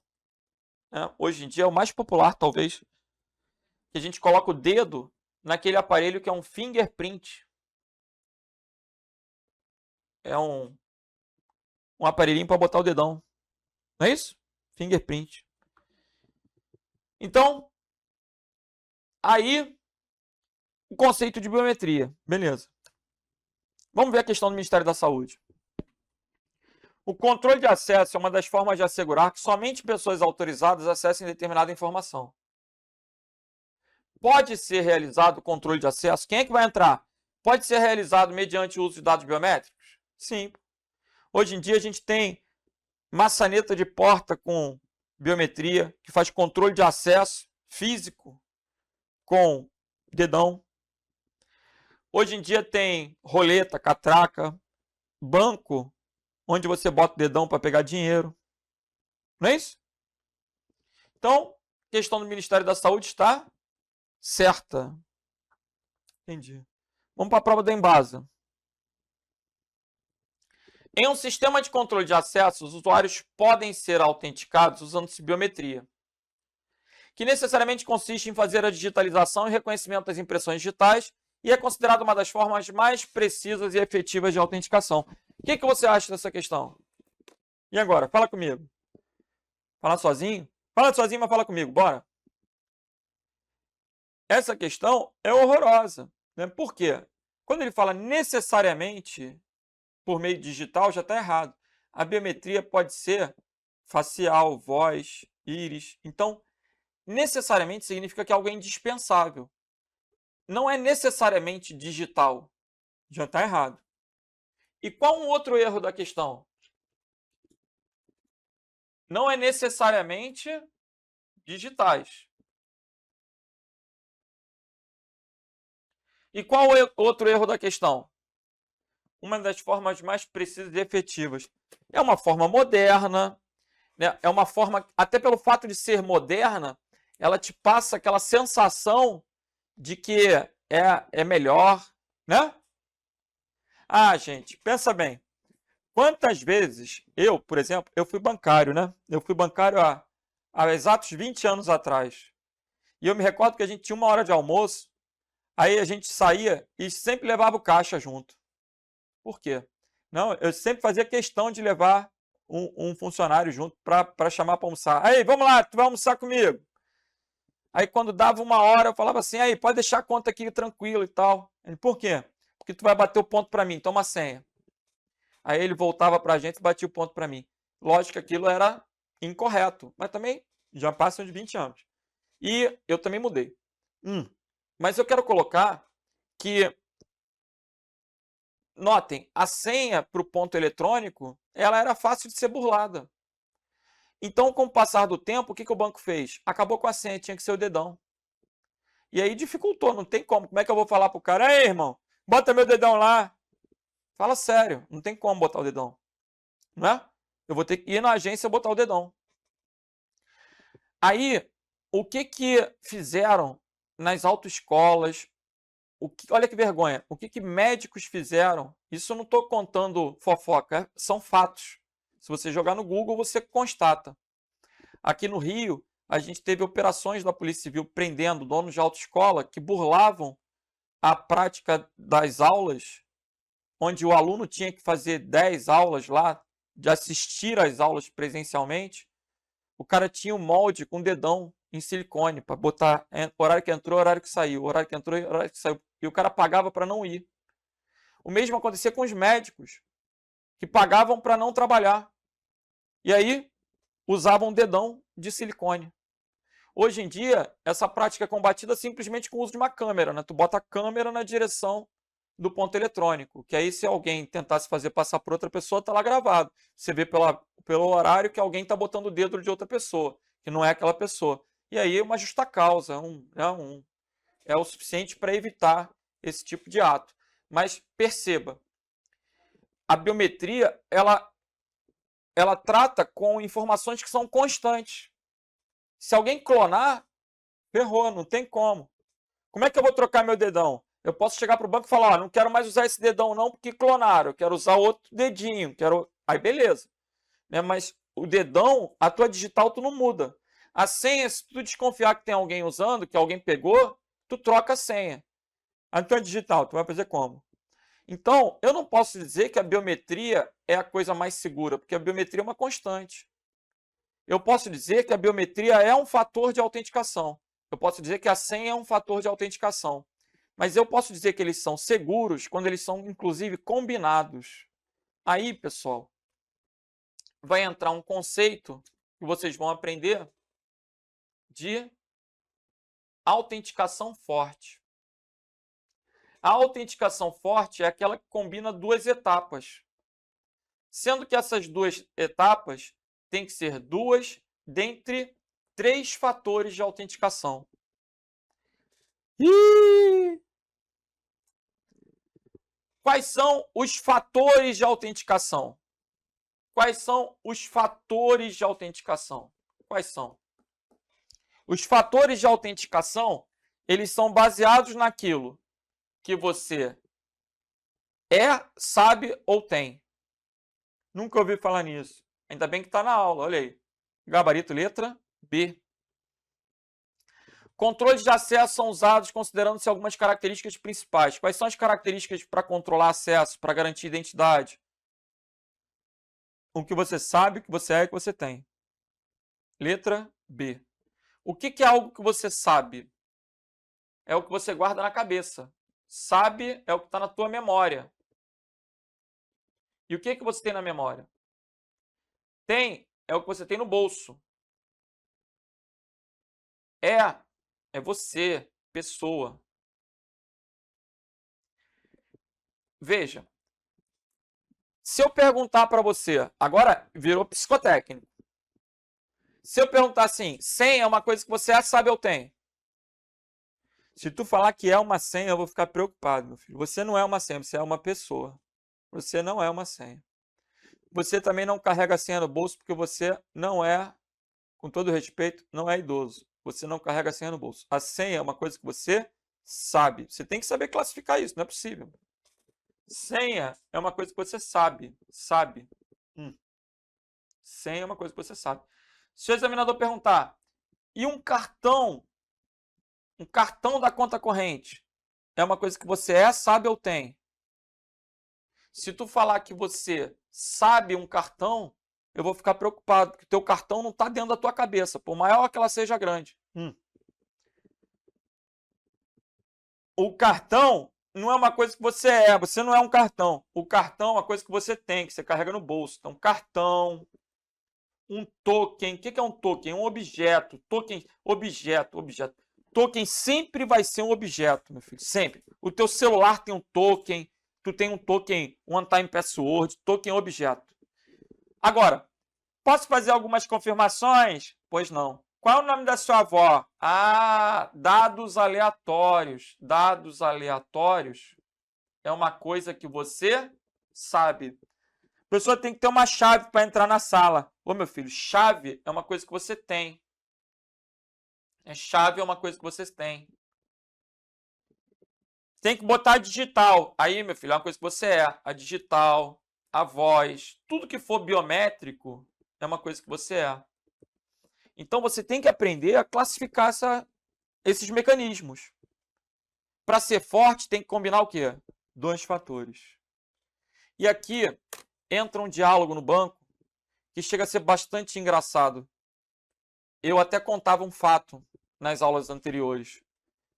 S1: Hoje em dia é o mais popular, talvez. Que a gente coloca o dedo naquele aparelho que é um fingerprint. É um aparelhinho para botar o dedão. Não é isso? fingerprint. Então, aí, o conceito de biometria. Beleza. Vamos ver a questão do Ministério da Saúde. O controle de acesso é uma das formas de assegurar que somente pessoas autorizadas acessem determinada informação. Pode ser realizado o controle de acesso? Quem é que vai entrar? Pode ser realizado mediante o uso de dados biométricos? Sim. Hoje em dia a gente tem maçaneta de porta com biometria, que faz controle de acesso físico com dedão. Hoje em dia tem roleta, catraca, banco, onde você bota o dedão para pegar dinheiro. Não é isso? Então, a questão do Ministério da Saúde está certa. Entendi. Vamos para a prova da Embasa. Em um sistema de controle de acesso, os usuários podem ser autenticados usando biometria, que necessariamente consiste em fazer a digitalização e reconhecimento das impressões digitais e é considerada uma das formas mais precisas e efetivas de autenticação. O que você acha dessa questão? E agora? Fala comigo. Fala sozinho? Fala sozinho, mas fala comigo. Bora. Essa questão é horrorosa, né? Por quê? Quando ele fala necessariamente por meio digital, já está errado. A biometria pode ser facial, voz, íris. Então, necessariamente significa que algo é indispensável. Não é necessariamente digital. Já está errado. E qual um outro erro da questão? Não é necessariamente digitais. E qual outro erro da questão? Uma das formas mais precisas e efetivas. É uma forma moderna, né? É uma forma, até pelo fato de ser moderna, ela te passa aquela sensação de que é melhor, né? Ah, gente, pensa bem. Quantas vezes eu, por exemplo, eu fui bancário, né? Eu fui bancário há exatos 20 anos atrás. E eu me recordo que a gente tinha uma hora de almoço, aí a gente saía e sempre levava o caixa junto. Por quê? Não, eu sempre fazia questão de levar um funcionário junto para chamar para almoçar. Aí, vamos lá, tu vai almoçar comigo. Aí quando dava uma hora, eu falava assim, aí, pode deixar a conta aqui tranquilo e tal. Ele, por quê? Porque tu vai bater o ponto para mim, toma a senha. Aí ele voltava para a gente e batia o ponto para mim. Lógico que aquilo era incorreto, mas também já passam de 20 anos. E eu também mudei. Mas eu quero colocar que, notem, a senha para o ponto eletrônico, ela era fácil de ser burlada. Então, com o passar do tempo, o que o banco fez? Acabou com a senha, tinha que ser o dedão. E aí dificultou, não tem como. Como é que eu vou falar pro cara, ei, irmão, bota meu dedão lá. Fala sério, não tem como botar o dedão. Não é? Eu vou ter que ir na agência e botar o dedão. Aí, o que fizeram nas autoescolas? Olha que vergonha. O que médicos fizeram? Isso eu não estou contando fofoca, são fatos. Se você jogar no Google, você constata. Aqui no Rio, a gente teve operações da Polícia Civil prendendo donos de autoescola que burlavam a prática das aulas, onde o aluno tinha que fazer 10 aulas lá, de assistir às aulas presencialmente. O cara tinha um molde com dedão em silicone para botar horário que entrou, horário que saiu, horário que entrou, horário que saiu. E o cara pagava para não ir. O mesmo acontecia com os médicos, que pagavam para não trabalhar. E aí usavam dedão de silicone. Hoje em dia, essa prática é combatida simplesmente com o uso de uma câmera, né? Tu bota a câmera na direção do ponto eletrônico, que aí se alguém tentasse fazer passar por outra pessoa, tá lá gravado. Você vê pelo horário que alguém está botando o dedo de outra pessoa, que não é aquela pessoa. E aí é uma justa causa, é o suficiente para evitar esse tipo de ato. Mas perceba, a biometria, ela trata com informações que são constantes. Se alguém clonar, ferrou, não tem como. Como é que eu vou trocar meu dedão? Eu posso chegar para o banco e falar, não quero mais usar esse dedão não, porque clonaram, eu quero usar outro dedinho, aí beleza. Né? Mas o dedão, a tua digital tu não muda. A senha, se tu desconfiar que tem alguém usando, que alguém pegou, tu troca a senha. A tua digital, tu vai fazer como? Então, eu não posso dizer que a biometria é a coisa mais segura, porque a biometria é uma constante. eu posso dizer que a biometria é um fator de autenticação. Eu posso dizer que a senha é um fator de autenticação. Mas eu posso dizer que eles são seguros quando eles são, inclusive, combinados. Aí, pessoal, vai entrar um conceito que vocês vão aprender de autenticação forte. A autenticação forte é aquela que combina duas etapas. Sendo que essas duas etapas têm que ser duas dentre 3 fatores de autenticação. Quais são os fatores de autenticação? Quais são os fatores de autenticação? Quais são? Os fatores de autenticação, eles são baseados naquilo que você sabe ou tem. Nunca ouvi falar nisso. Ainda bem que está na aula, olha aí. Gabarito letra B. Controles de acesso são usados considerando-se algumas características principais. Quais são as características para controlar acesso, para garantir identidade? O que você sabe, o que você é e o que você tem. Letra B. O que é algo que você sabe? É o que você guarda na cabeça. Sabe é o que está na tua memória. E o que você tem na memória? Tem é o que você tem no bolso. É você, pessoa. Veja, se eu perguntar para você, agora virou psicotécnico. Se eu perguntar assim, senha é uma coisa que você sabe ou tem? Se tu falar que é uma senha, eu vou ficar preocupado, meu filho. Você não é uma senha, você é uma pessoa. Você não é uma senha. Você também não carrega a senha no bolso porque você não é, com todo respeito, não é idoso. Você não carrega a senha no bolso. A senha é uma coisa que você sabe. Você tem que saber classificar isso, não é possível. Senha é uma coisa que você sabe. Sabe. Senha é uma coisa que você sabe. Se o examinador perguntar, e um cartão da conta corrente, é uma coisa que você sabe ou tem? Se tu falar que você sabe um cartão, eu vou ficar preocupado, porque o teu cartão não está dentro da tua cabeça, por maior que ela seja grande. O cartão não é uma coisa que você não é um cartão. O cartão é uma coisa que você tem, que você carrega no bolso. Então, cartão, um token. O que é um token? Um objeto. Token, objeto. Token sempre vai ser um objeto, meu filho, sempre. O teu celular tem um token, tu tem um token one time password, token objeto. Agora, posso fazer algumas confirmações? Pois não. Qual é o nome da sua avó? Ah, dados aleatórios. Dados aleatórios é uma coisa que você sabe. A pessoa tem que ter uma chave para entrar na sala. Ô, meu filho, chave é uma coisa que você tem. Chave é uma coisa que vocês têm. Tem que botar digital. Aí, meu filho, é uma coisa que você é. A digital, a voz, tudo que for biométrico é uma coisa que você é. Então, você tem que aprender a classificar esses mecanismos. Para ser forte, tem que combinar o quê? 2 fatores. E aqui entra um diálogo no banco que chega a ser bastante engraçado. Eu até contava um fato nas aulas anteriores.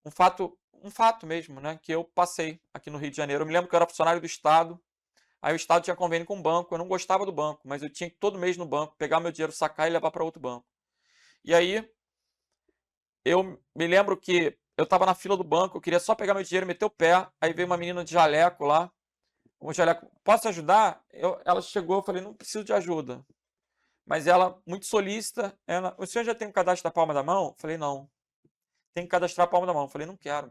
S1: Um fato mesmo, né? Que eu passei aqui no Rio de Janeiro. Eu me lembro que eu era funcionário do Estado. Aí o Estado tinha convênio com o banco. Eu não gostava do banco, mas eu tinha que todo mês no banco pegar meu dinheiro, sacar e levar para outro banco. E aí eu me lembro que eu estava na fila do banco, eu queria só pegar meu dinheiro, meter o pé. Aí veio uma menina de jaleco lá. O jaleco, posso ajudar? Ela chegou, eu falei, não preciso de ajuda. Mas ela, muito solícita, o senhor já tem o cadastro da palma da mão? Eu falei, não. Tem que cadastrar a palma da mão. Eu falei, não quero.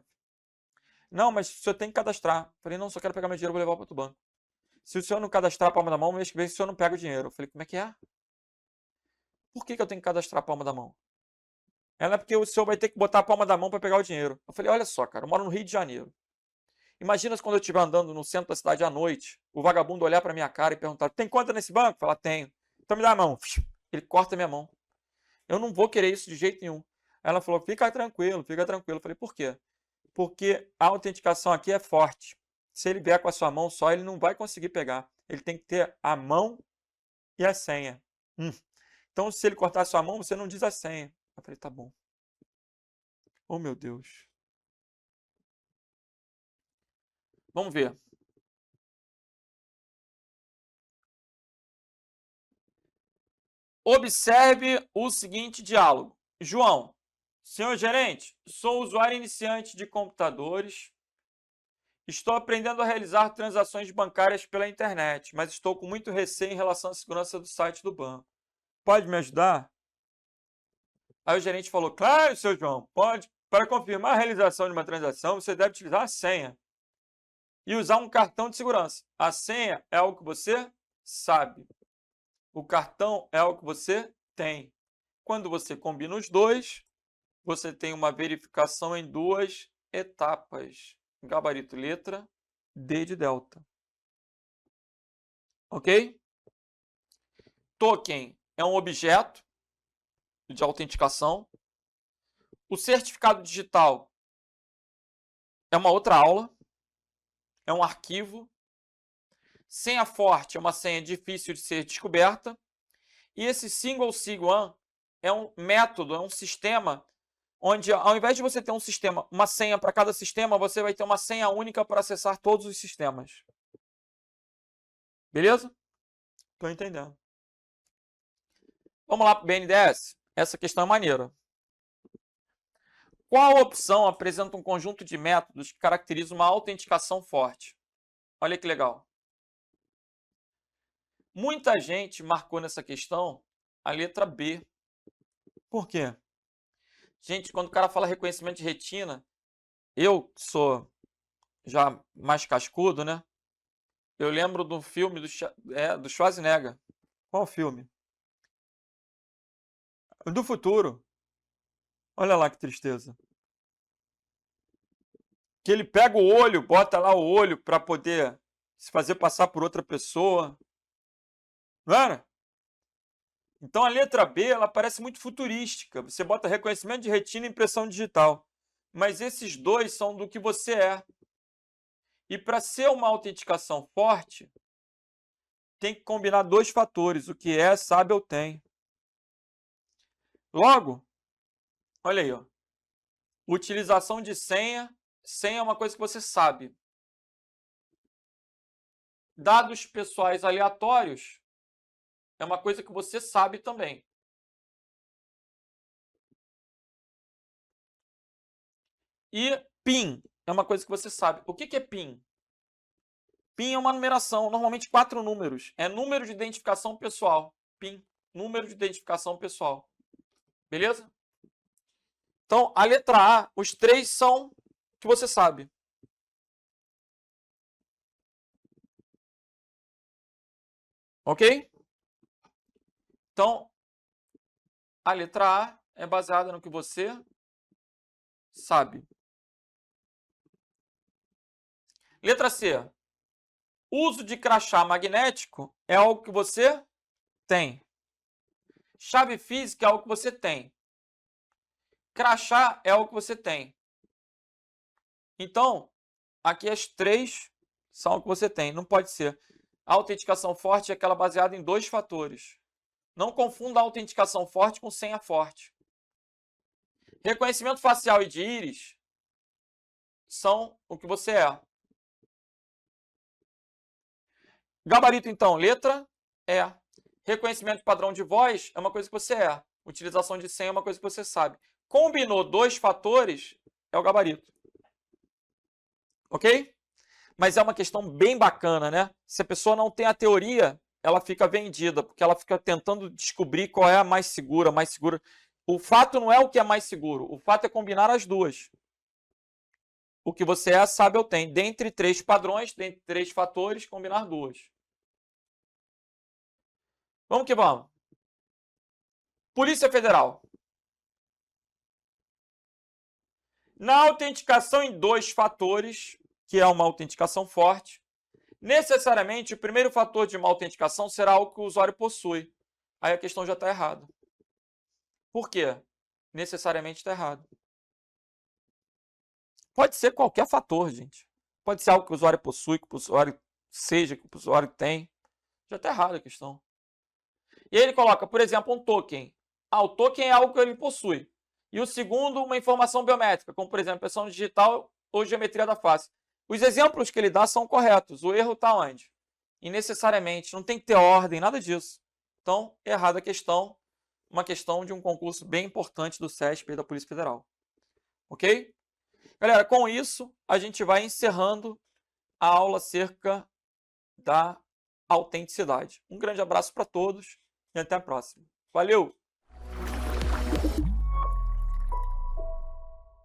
S1: Não, mas o senhor tem que cadastrar. Eu falei, não, só quero pegar meu dinheiro e vou levar para outro banco. Se o senhor não cadastrar a palma da mão, mês que vem o senhor não pega o dinheiro. Eu falei, como é que é? Por que eu tenho que cadastrar a palma da mão? Ela é porque o senhor vai ter que botar a palma da mão para pegar o dinheiro. Eu falei, olha só, cara, eu moro no Rio de Janeiro. Imagina quando eu estiver andando no centro da cidade à noite, o vagabundo olhar para minha cara e perguntar, tem conta nesse banco? Falar, tenho. Então me dá a mão. Ele corta a minha mão. Eu não vou querer isso de jeito nenhum. Ela falou, fica tranquilo, fica tranquilo. Eu falei, por quê? Porque a autenticação aqui é forte. Se ele vier com a sua mão só, ele não vai conseguir pegar. Ele tem que ter a mão e a senha. Então, se ele cortar sua mão, você não diz a senha. Eu falei, tá bom. Oh, meu Deus. Vamos ver. Observe o seguinte diálogo. João, senhor gerente, sou usuário iniciante de computadores. Estou aprendendo a realizar transações bancárias pela internet, mas estou com muito receio em relação à segurança do site do banco. Pode me ajudar? Aí o gerente falou, claro, seu João, pode. Para confirmar a realização de uma transação, você deve utilizar a senha e usar um cartão de segurança. A senha é algo que você sabe. O cartão é algo que você tem. Quando você combina os dois, você tem uma verificação em duas etapas. Gabarito letra D de delta. Ok? Token é um objeto de autenticação. O certificado digital é uma outra aula. É um arquivo. Senha forte é uma senha difícil de ser descoberta. E esse single sign-on é um método, é um sistema onde, ao invés de você ter um sistema, uma senha para cada sistema, você vai ter uma senha única para acessar todos os sistemas. Beleza? Estou entendendo. Vamos lá para o BNDES? Essa questão é maneira. Qual opção apresenta um conjunto de métodos que caracteriza uma autenticação forte? Olha que legal. Muita gente marcou nessa questão a letra B. Por quê? Gente, quando o cara fala reconhecimento de retina, eu sou já mais cascudo, né? Eu lembro do filme do Schwarzenegger. Qual filme? Do futuro. Olha lá que tristeza. Que ele pega o olho, bota lá o olho para poder se fazer passar por outra pessoa. Não era? Então a letra B, ela parece muito futurística. Você bota reconhecimento de retina e impressão digital. Mas esses dois são do que você é. E para ser uma autenticação forte, tem que combinar dois fatores. O que é, sabe ou tem. Logo, olha aí, ó. Utilização de senha. Senha é uma coisa que você sabe. Dados pessoais aleatórios é uma coisa que você sabe também. E PIN é uma coisa que você sabe. O que é PIN? PIN é uma numeração, normalmente 4 números. É número de identificação pessoal. PIN, número de identificação pessoal. Beleza? Então, a letra A, os três são que você sabe. Ok? Então, a letra A é baseada no que você sabe. Letra C. Uso de crachá magnético é algo que você tem. Chave física é algo que você tem. Crachá é algo que você tem. Então, aqui as três são o que você tem. Não pode ser. A autenticação forte é aquela baseada em dois fatores. Não confunda a autenticação forte com senha forte. Reconhecimento facial e de íris são o que você é. Gabarito, então, letra E. Reconhecimento padrão de voz é uma coisa que você é. Utilização de senha é uma coisa que você sabe. Combinou dois fatores, é o gabarito. Ok? Mas é uma questão bem bacana, né? Se a pessoa não tem a teoria, ela fica vendida, porque ela fica tentando descobrir qual é a mais segura, O fato não é o que é mais seguro, o fato é combinar as duas. O que você é, sabe ou tem. Dentre três padrões, dentre três fatores, combinar duas. Vamos que vamos. Polícia Federal. Na autenticação em dois fatores, que é uma autenticação forte, necessariamente o primeiro fator de uma autenticação será algo que o usuário possui. Aí a questão já está errada. Por quê? Necessariamente está errado. Pode ser qualquer fator, gente. Pode ser algo que o usuário possui, que o usuário seja, que o usuário tem. Já está errada a questão. E aí ele coloca, por exemplo, um token. O token é algo que ele possui. E o segundo, uma informação biométrica, como, por exemplo, impressão digital ou geometria da face. Os exemplos que ele dá são corretos. O erro está onde? E necessariamente, não tem que ter ordem, nada disso. Então, errada a questão. Uma questão de um concurso bem importante do CESP e da Polícia Federal. Ok? Galera, com isso, a gente vai encerrando a aula acerca da autenticidade. Um grande abraço para todos e até a próxima. Valeu!